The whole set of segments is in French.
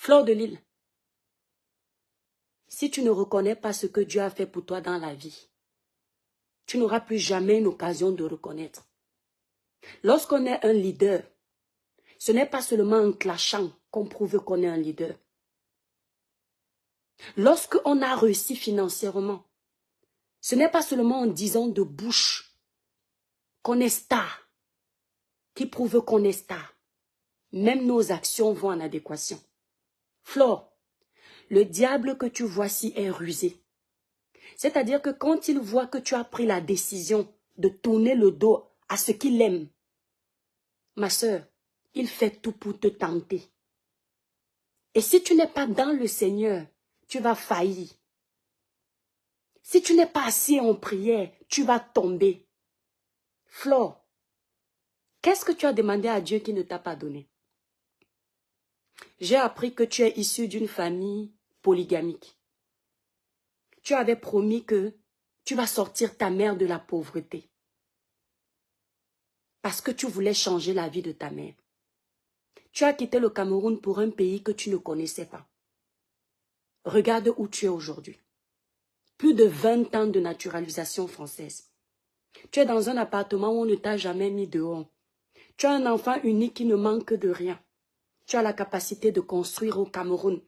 Fleur de Lille, si tu ne reconnais pas ce que Dieu a fait pour toi dans la vie, tu n'auras plus jamais une occasion de reconnaître. Lorsqu'on est un leader, ce n'est pas seulement en clashant qu'on prouve qu'on est un leader. Lorsqu'on a réussi financièrement, ce n'est pas seulement en disant de bouche qu'on est star, qui prouve qu'on est star. Même nos actions vont en adéquation. Flore, le diable que tu vois ci est rusé. C'est-à-dire que quand il voit que tu as pris la décision de tourner le dos à ce qu'il aime, ma sœur, il fait tout pour te tenter. Et si tu n'es pas dans le Seigneur, tu vas faillir. Si tu n'es pas assis en prière, tu vas tomber. Flore, qu'est-ce que tu as demandé à Dieu qui ne t'a pas donné? J'ai appris que tu es issu d'une famille polygamique. Tu avais promis que tu vas sortir ta mère de la pauvreté. Parce que tu voulais changer la vie de ta mère. Tu as quitté le Cameroun pour un pays que tu ne connaissais pas. Regarde où tu es aujourd'hui. Plus de 20 ans de naturalisation française. Tu es dans un appartement où on ne t'a jamais mis dehors. Tu as un enfant unique qui ne manque de rien. Tu as la capacité de construire au Cameroun.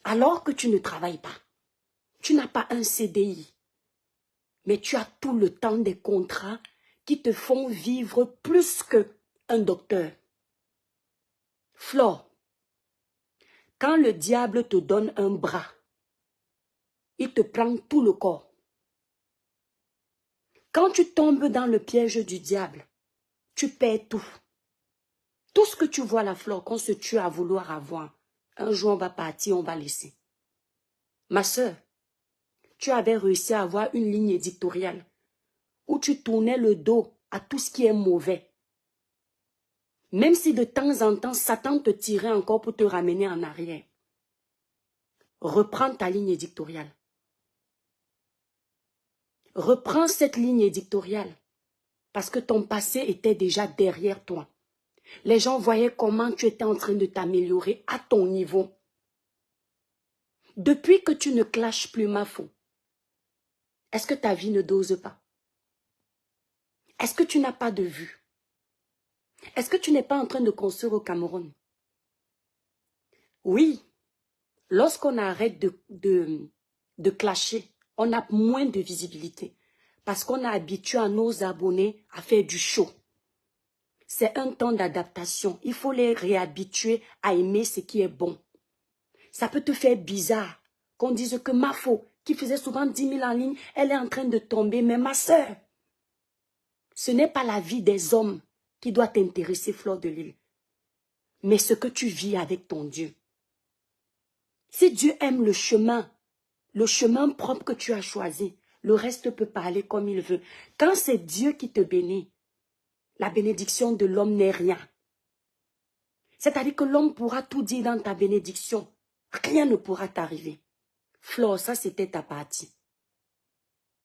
Alors que tu ne travailles pas. Tu n'as pas un CDI. Mais tu as tout le temps des contrats qui te font vivre plus qu'un docteur. Flore, quand le diable te donne un bras, il te prend tout le corps. Quand tu tombes dans le piège du diable, tu perds tout. Tout ce que tu vois, la Flore, qu'on se tue à vouloir avoir, un jour on va partir, on va laisser. Ma sœur, tu avais réussi à avoir une ligne éditoriale où tu tournais le dos à tout ce qui est mauvais. Même si de temps en temps, Satan te tirait encore pour te ramener en arrière. Reprends ta ligne éditoriale. Reprends cette ligne éditoriale parce que ton passé était déjà derrière toi. Les gens voyaient comment tu étais en train de t'améliorer à ton niveau. Depuis que tu ne clashes plus ma faute, est-ce que ta vie ne dose pas? Est-ce que tu n'as pas de vue? Est-ce que tu n'es pas en train de construire au Cameroun? Oui, lorsqu'on arrête de clasher, on a moins de visibilité parce qu'on a habitué à nos abonnés à faire du show. C'est un temps d'adaptation. Il faut les réhabituer à aimer ce qui est bon. Ça peut te faire bizarre qu'on dise que Mafo, qui faisait souvent 10 000 en ligne, elle est en train de tomber. Mais ma sœur, ce n'est pas la vie des hommes qui doit t'intéresser, Fleur de Lille, mais ce que tu vis avec ton Dieu. Si Dieu aime le chemin propre que tu as choisi, le reste peut parler comme il veut. Quand c'est Dieu qui te bénit, la bénédiction de l'homme n'est rien. C'est-à-dire que l'homme pourra tout dire dans ta bénédiction. Rien ne pourra t'arriver. Flore, ça c'était ta partie.